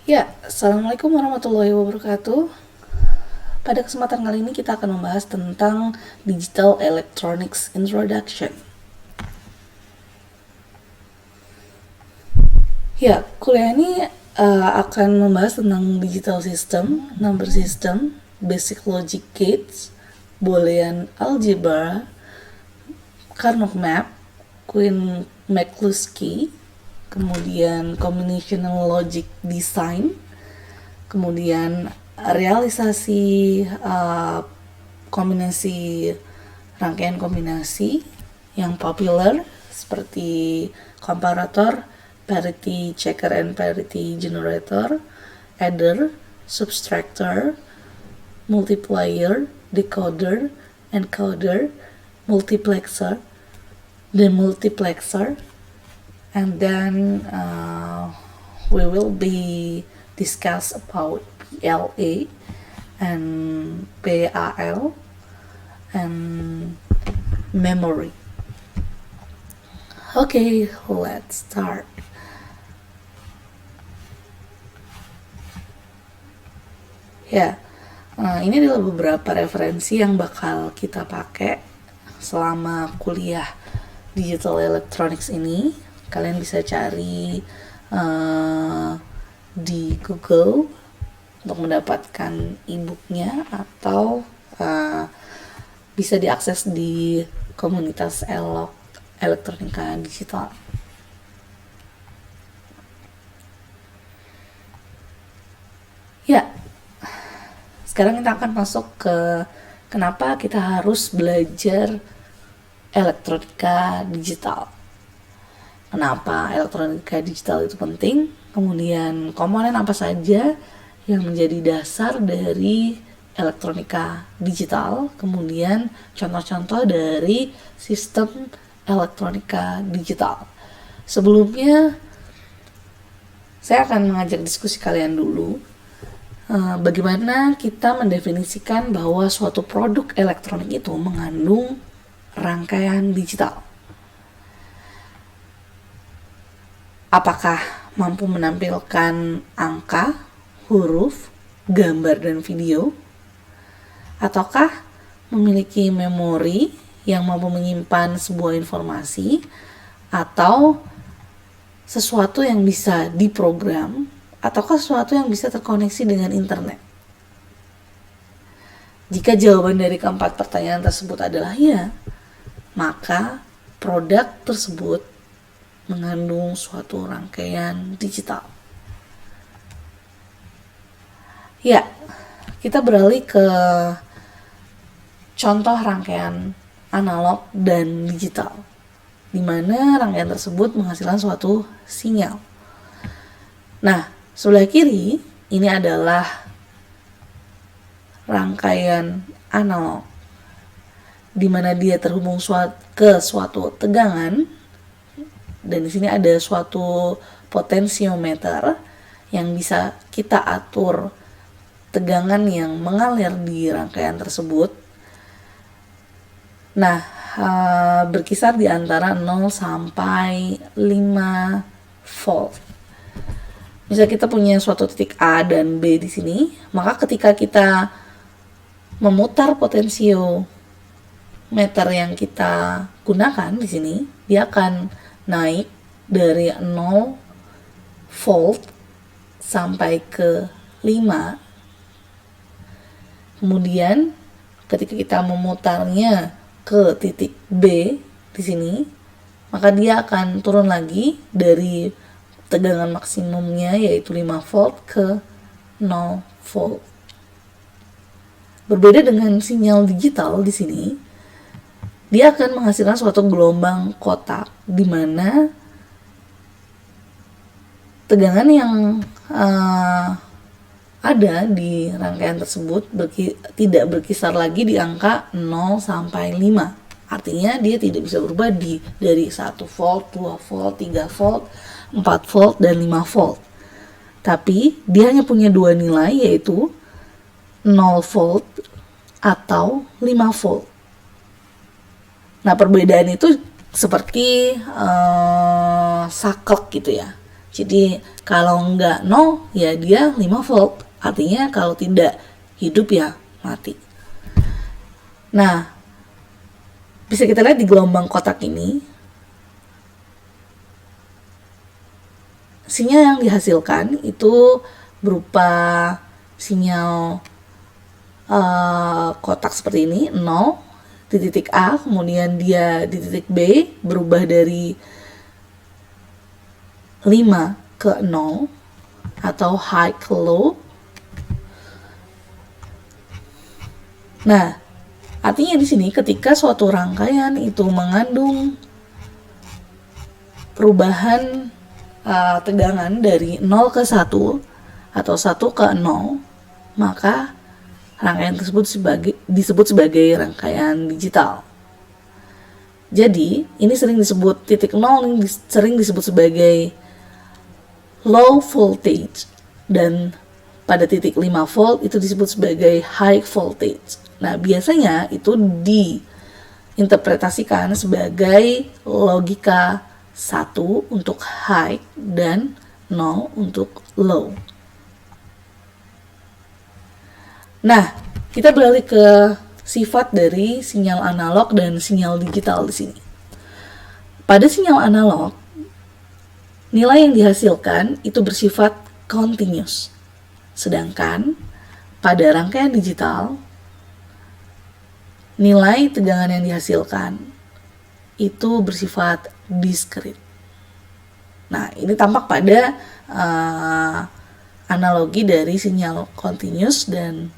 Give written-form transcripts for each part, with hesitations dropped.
Ya, Assalamualaikum warahmatullahi wabarakatuh. Pada kesempatan kali ini kita akan membahas tentang Digital Electronics Introduction. Ya, kuliah ini akan membahas tentang digital system, number system, basic logic gates, Boolean algebra, Karnaugh map, Queen McCluskey, kemudian combinational logic design, kemudian realisasi kombinasi rangkaian kombinasi yang populer seperti comparator, parity checker and parity generator, adder, subtractor, multiplier, decoder, encoder, multiplexer, demultiplexer, and then we will be discuss about PLA and PAL and memory. Okay, let's start. Ya, ini adalah beberapa referensi yang bakal kita pakai selama kuliah Digital Electronics ini. Kalian bisa cari di Google untuk mendapatkan e-booknya atau bisa diakses di komunitas elektronika digital. Ya, sekarang kita akan masuk ke kenapa kita harus belajar elektronika digital. Kenapa elektronika digital itu penting? Kemudian komponen apa saja yang menjadi dasar dari elektronika digital? Kemudian contoh-contoh dari sistem elektronika digital. Sebelumnya saya akan mengajak diskusi kalian dulu. Bagaimana kita mendefinisikan bahwa suatu produk elektronik itu mengandung rangkaian digital. Apakah mampu menampilkan angka, huruf, gambar, dan video? Ataukah memiliki memori yang mampu menyimpan sebuah informasi atau sesuatu yang bisa diprogram ataukah sesuatu yang bisa terkoneksi dengan internet? Jika jawaban dari keempat pertanyaan tersebut adalah ya, maka produk tersebut mengandung suatu rangkaian digital. Ya, kita beralih ke contoh rangkaian analog dan digital, di mana rangkaian tersebut menghasilkan suatu sinyal. Nah, sebelah kiri ini adalah rangkaian analog, di mana dia terhubung ke suatu tegangan, dan di sini ada suatu potensiometer yang bisa kita atur tegangan yang mengalir di rangkaian tersebut. Nah, berkisar di antara 0 sampai 5 volt. Misalnya kita punya suatu titik A dan B di sini, maka ketika kita memutar potensiometer yang kita gunakan di sini, dia akan naik dari 0 volt sampai ke 5. Kemudian ketika kita memutarnya ke titik B di sini, maka dia akan turun lagi dari tegangan maksimumnya yaitu 5 volt ke 0 volt. Berbeda dengan sinyal digital di sini, dia akan menghasilkan suatu gelombang kotak di mana tegangan yang ada di rangkaian tersebut tidak berkisar lagi di angka 0 sampai 5. Artinya dia tidak bisa berubah dari 1 volt, 2 volt, 3 volt, 4 volt, dan 5 volt. Tapi dia hanya punya dua nilai, yaitu 0 volt atau 5 volt. Nah, perbedaan itu seperti saklek gitu ya. Jadi kalau nggak 0 ya dia 5 volt. Artinya kalau tidak hidup ya mati. Nah, bisa kita lihat di gelombang kotak ini, sinyal yang dihasilkan itu berupa sinyal kotak seperti ini, 0 di titik A, kemudian dia di titik B berubah dari 5 ke 0 atau high ke low. Nah, artinya di sini ketika suatu rangkaian itu mengandung perubahan tegangan dari 0 ke 1 atau 1 ke 0, maka rangkaian tersebut disebut sebagai rangkaian digital. Jadi, ini sering disebut titik 0 ini sering disebut sebagai low voltage, dan pada titik 5 volt itu disebut sebagai high voltage. Nah, biasanya itu diinterpretasikan sebagai logika 1 untuk high dan 0 untuk low. Nah, kita beralih ke sifat dari sinyal analog dan sinyal digital di sini. Pada sinyal analog, nilai yang dihasilkan itu bersifat continuous. Sedangkan pada rangkaian digital, nilai tegangan yang dihasilkan itu bersifat discrete. Nah, ini tampak pada analogi dari sinyal continuous dan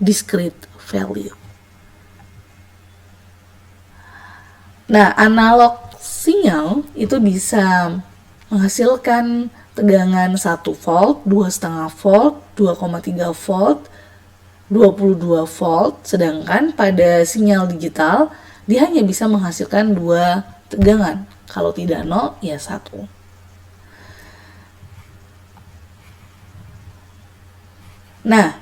discrete value. Nah, analog sinyal itu bisa menghasilkan tegangan 1 volt, 2,5 volt, 2,3 volt, 22 volt, sedangkan pada sinyal digital dia hanya bisa menghasilkan 2 tegangan. Kalau tidak 0 ya 1. Nah,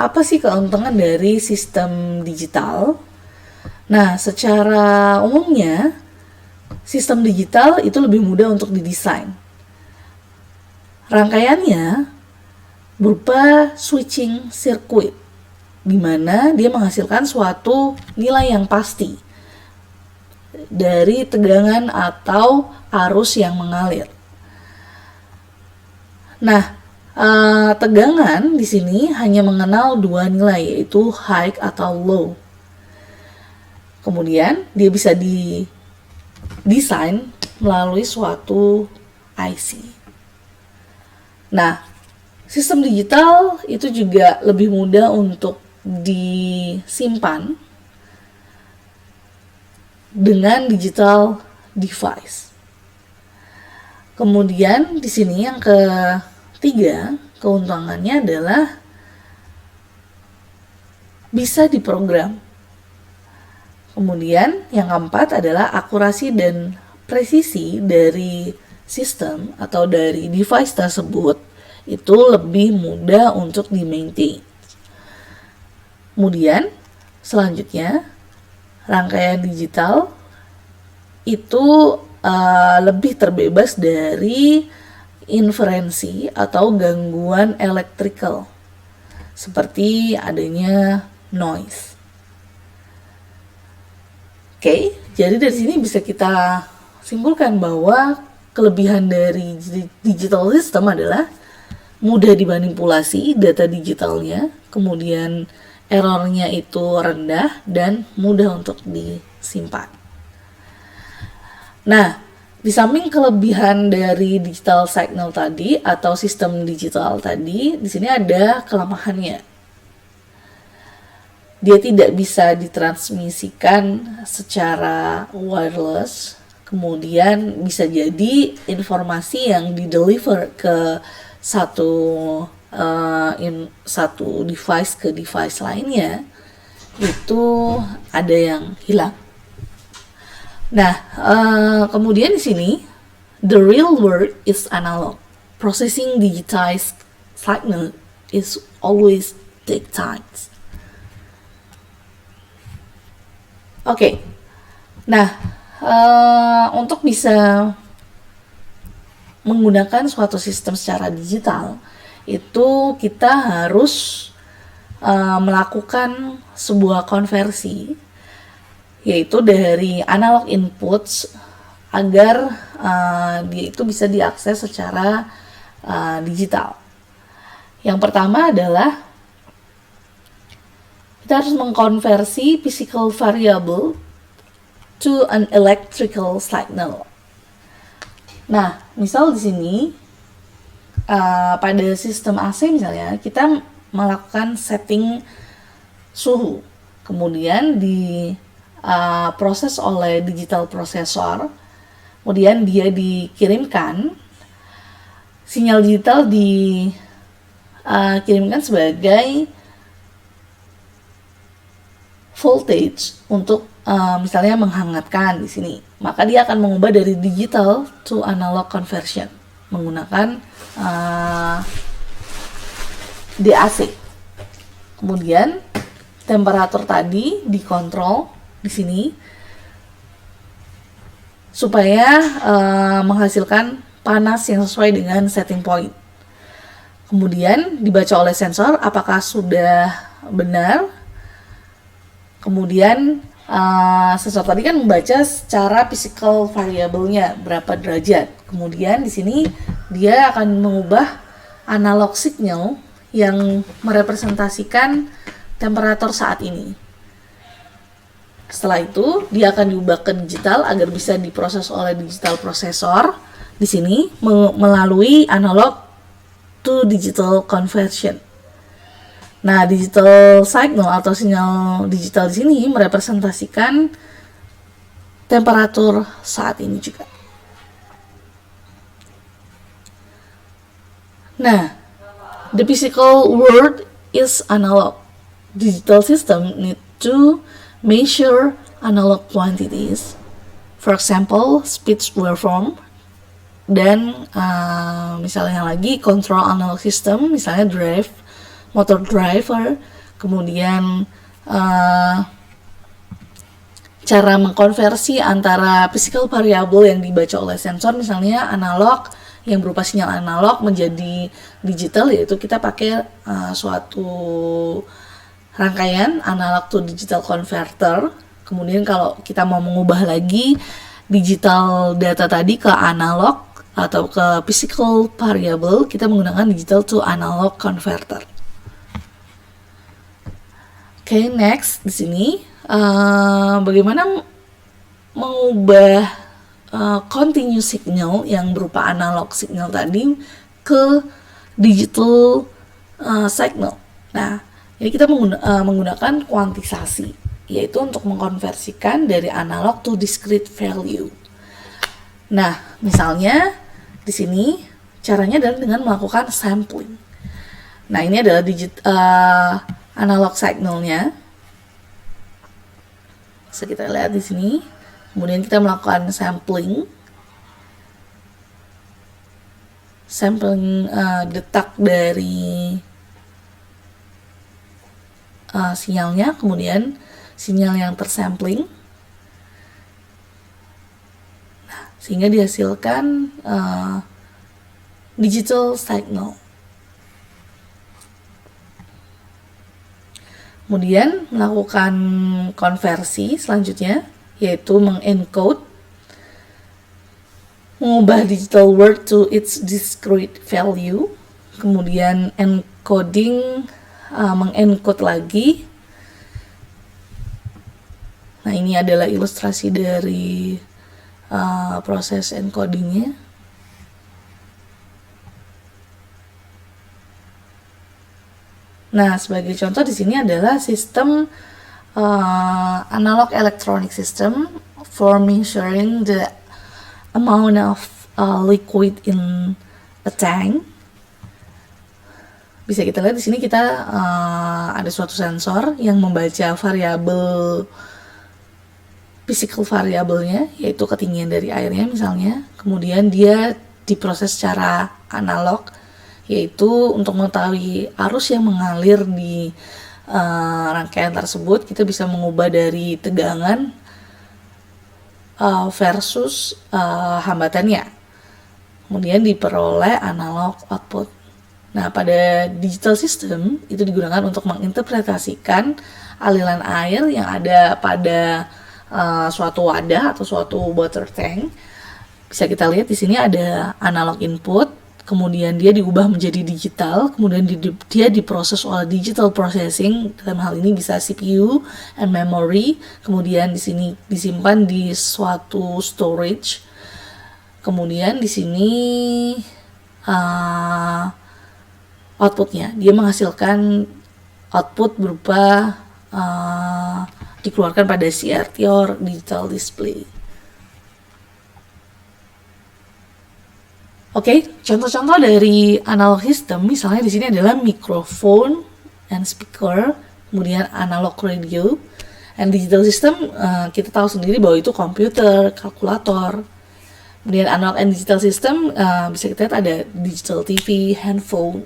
apa sih keuntungan dari sistem digital? Nah, secara umumnya sistem digital itu lebih mudah untuk didesain. Rangkaiannya berupa switching circuit, di mana dia menghasilkan suatu nilai yang pasti dari tegangan atau arus yang mengalir. Nah, tegangan di sini hanya mengenal 2 nilai, yaitu high atau low. Kemudian dia bisa didesain melalui suatu IC. Nah, sistem digital itu juga lebih mudah untuk disimpan dengan digital device. Kemudian di sini yang ketiga, keuntungannya adalah bisa diprogram. Kemudian yang keempat adalah akurasi dan presisi dari sistem atau dari device tersebut itu lebih mudah untuk di-maintain. Kemudian selanjutnya rangkaian digital itu lebih terbebas dari interferensi atau gangguan elektrikal seperti adanya noise. Oke, jadi dari sini bisa kita simpulkan bahwa kelebihan dari digital system adalah mudah dimanipulasi data digitalnya, kemudian errornya itu rendah dan mudah untuk disimpan. Nah, di samping kelebihan dari digital signal tadi atau sistem digital tadi, di sini ada kelemahannya. Dia tidak bisa ditransmisikan secara wireless, kemudian bisa jadi informasi yang dideliver ke satu device ke device lainnya itu ada yang hilang. Nah, kemudian di sini the real world is analog. Processing digitized signal is always take time. Oke. Nah, untuk bisa menggunakan suatu sistem secara digital, itu kita harus melakukan sebuah konversi, yaitu dari analog inputs agar dia itu bisa diakses secara digital. Yang pertama adalah kita harus mengkonversi physical variable to an electrical signal. Nah, misal di sini pada sistem AC misalnya kita melakukan setting suhu, kemudian diproses oleh digital processor, kemudian dia dikirimkan, sinyal digital dikirimkan sebagai voltage untuk misalnya menghangatkan di sini, maka dia akan mengubah dari digital to analog conversion menggunakan DAC. Kemudian temperatur tadi dikontrol di sini supaya menghasilkan panas yang sesuai dengan setting point. Kemudian dibaca oleh sensor apakah sudah benar. Kemudian sensor tadi kan membaca secara physical variable-nya berapa derajat. Kemudian di sini dia akan mengubah analog signal yang merepresentasikan temperatur saat ini. Setelah itu dia akan diubah ke digital agar bisa diproses oleh digital processor di sini melalui analog to digital conversion. Nah, digital signal atau sinyal digital di sini merepresentasikan temperatur saat ini juga. Nah, the physical world is analog. Digital system need to measure analog quantities. For example, speech waveform. Dan misalnya lagi control analog system, misalnya drive, motor driver, kemudian cara mengkonversi antara physical variable yang dibaca oleh sensor, misalnya analog yang berupa sinyal analog menjadi digital, yaitu kita pakai suatu rangkaian analog to digital converter. Kemudian kalau kita mau mengubah lagi digital data tadi ke analog atau ke physical variable, kita menggunakan digital to analog converter. Oke, next di sini bagaimana mengubah continuous signal yang berupa analog signal tadi ke digital signal. Nah, ini kita menggunakan kuantisasi, yaitu untuk mengkonversikan dari analog to discrete value. Nah, misalnya di sini caranya adalah dengan melakukan sampling. Nah, ini adalah analog signalnya. Bisa kita lihat di sini. Kemudian kita melakukan sampling detak dari sinyalnya, kemudian sinyal yang tersampling. Nah, sehingga dihasilkan digital signal. Kemudian melakukan konversi selanjutnya, yaitu mengencode, mengubah digital word to its discrete value, kemudian encoding, mengencode lagi. Nah, ini adalah ilustrasi dari proses encodingnya. Nah, sebagai contoh di sini adalah sistem analog electronic system for measuring the amount of liquid in a tank. Bisa kita lihat di sini kita ada suatu sensor yang membaca variabel physical variabelnya, yaitu ketinggian dari airnya misalnya. Kemudian dia diproses secara analog, yaitu untuk mengetahui arus yang mengalir di rangkaian tersebut, kita bisa mengubah dari tegangan versus hambatannya. kemudian diperoleh analog output. Nah, pada digital system itu digunakan untuk menginterpretasikan aliran air yang ada pada suatu wadah atau suatu water tank. Bisa kita lihat di sini ada analog input, kemudian dia diubah menjadi digital, kemudian dia diproses oleh digital processing. Dalam hal ini bisa CPU and memory, kemudian di sini disimpan di suatu storage. Kemudian di sini outputnya, dia menghasilkan output berupa dikeluarkan pada CRT or digital display. Oke, contoh-contoh dari analog system misalnya di sini adalah microphone and speaker, kemudian analog radio, and digital system kita tahu sendiri bahwa itu komputer, kalkulator. Kemudian analog and digital system bisa kita lihat ada digital TV, handphone,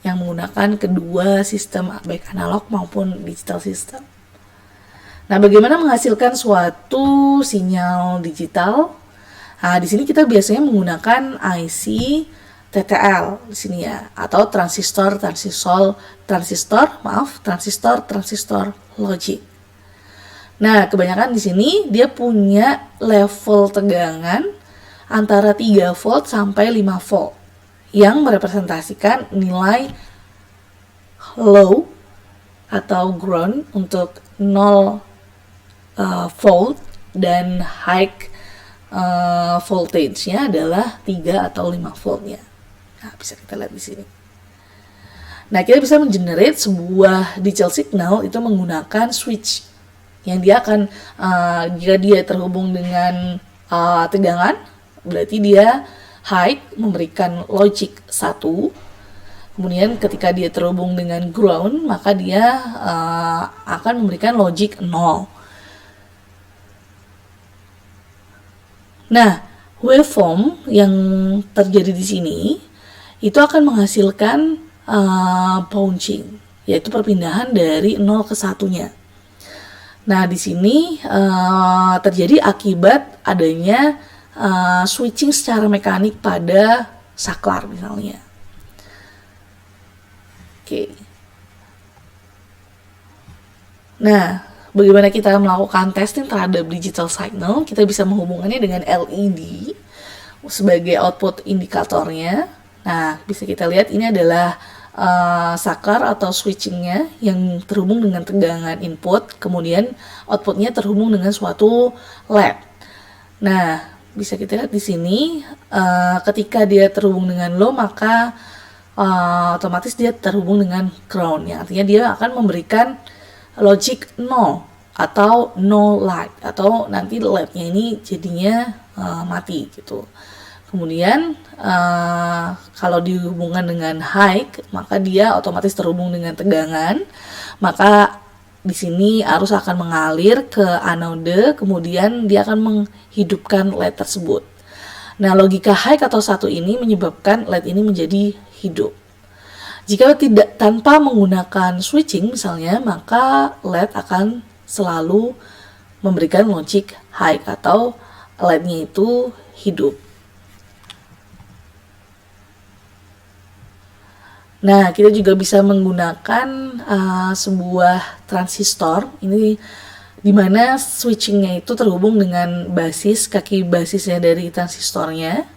yang menggunakan kedua sistem baik analog maupun digital system. Nah, bagaimana menghasilkan suatu sinyal digital? Nah, di sini kita biasanya menggunakan IC TTL di sini ya, atau transistor logic. Nah, kebanyakan di sini dia punya level tegangan antara 3 volt sampai 5 volt yang merepresentasikan nilai low atau ground untuk 0 volt dan high voltage-nya adalah 3 atau 5 voltnya. Nah, bisa kita lihat di sini. Nah, kita bisa mengenerate sebuah digital signal itu menggunakan switch yang dia akan jika dia terhubung dengan tegangan, berarti dia high memberikan logic 1. Kemudian ketika dia terhubung dengan ground, maka dia akan memberikan logic 0. Nah, waveform yang terjadi di sini itu akan menghasilkan bouncing, yaitu perpindahan dari 0 ke 1-nya. Nah, di sini terjadi akibat adanya switching secara mekanik pada saklar misalnya. Oke. Nah, bagaimana kita melakukan testing terhadap digital signal? Kita bisa menghubungkannya dengan LED sebagai output indikatornya. Nah, bisa kita lihat ini adalah saklar atau switchingnya yang terhubung dengan tegangan input, kemudian outputnya terhubung dengan suatu LED. Nah, bisa kita lihat di sini ketika dia terhubung dengan low, maka otomatis dia terhubung dengan ground, yang artinya dia akan memberikan logic 0 atau no light, atau nanti LED-nya ini jadinya mati gitu. Kemudian kalau dihubungkan dengan high, maka dia otomatis terhubung dengan tegangan, maka di sini arus akan mengalir ke anode, kemudian dia akan menghidupkan LED tersebut. Nah, logika high atau 1 ini menyebabkan LED ini menjadi hidup. Jika tidak tanpa menggunakan switching misalnya, maka LED akan selalu memberikan logic high atau LED-nya itu hidup. Nah, kita juga bisa menggunakan sebuah transistor ini di mana switchingnya itu terhubung dengan basis, kaki basisnya dari transistornya.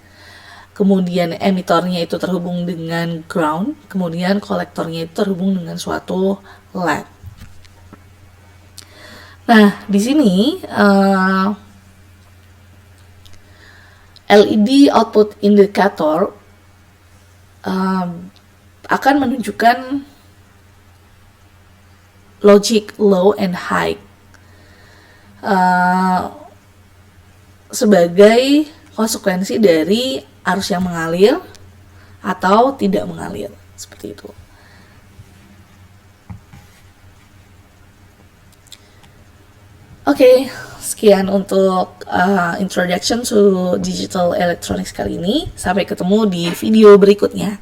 Kemudian emitornya itu terhubung dengan ground, kemudian kolektornya itu terhubung dengan suatu LED. Nah, di sini LED output indicator akan menunjukkan logic low and high sebagai konsekuensi dari arus yang mengalir atau tidak mengalir, seperti itu. Oke, sekian untuk introduction to digital electronics kali ini. Sampai ketemu di video berikutnya.